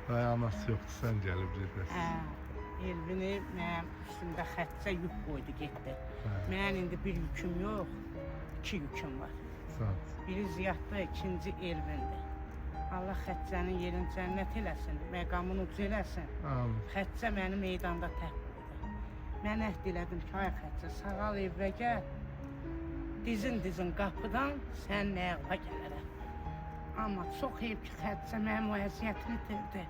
Anası yoxdur, sən gəlib gedəsən. Elvini mənim üstümdə xətsə yük qoydu, getdi. Hə. Mənim indi bir yüküm yox, 2 yüküm var. Sağ ol. Biri Ziyaddır, ikinci Elvindir. Allah Xəccənin yerini cənnət eləsin, məqamını uc eləsin. Amin. Xəccə məni meydanda tək qoydu. Mən əhd elədim ki, ay Xəccə, sağal evə gəl. Dizin qapıdan sən nəğva gələrəm. Amma çox heyb ki, Xəccə mənim o əziyyətimi itirdi.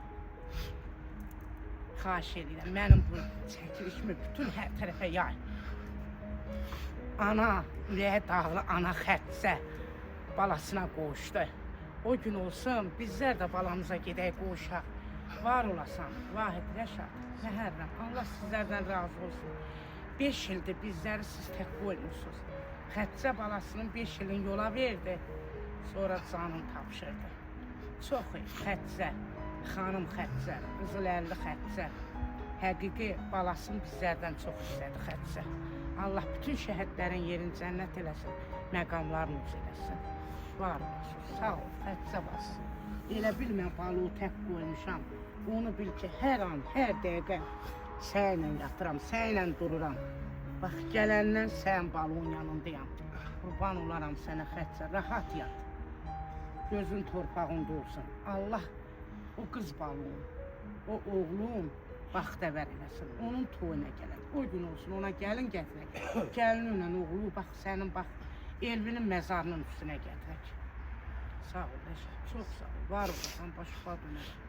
Xahiş edirəm, mənim bu çəkilişimi bütün hər tərəfə yay. Ana, ürəyə dağlı ana Xəccə balasına qoşdu. O gün olsun, bizlər də balamıza gedək qoşaq. Var olasan, Vahid Rəşad, Məhərrəm, Allah sizlərdən razı olsun. 5 ildir bizləri siz tək qoymursunuz. Xəccə balasının 5 ilin yola verdi, sonra canını tapşırdı. Çox iyi, Xəccə, xanım Xəccə, qızıl əlli Xəccə. Həqiqi balasını bizlərdən çox istədi Xəccə. Allah bütün şəhədlərin yerini cənnət eləsin, məqamlarını uc eləsin. Var olsun, sağ ol, Xəccə basın. Elə bil mən balığı tək qoymuşam. Onu bil ki, hər an, hər dəqiqə sənlə yatıram, sənlə dururam. Bax, gələndən sən balığın yanındayam. Qurban olaram sənə Xəccə, rahat yat. Gözün torpağında olsun. Allah o qız balığın, o oğlun baxtəvər eləsin. Onun toyuna gələk. O gün olsun, ona gəlin gətirək. Gəlinlə oğlu, bax, sənin bax, Elvinin məzarının üstünə gətirək. Sağ ol, Rəşad, çox sağ ol. Var olasan, başqa dönək.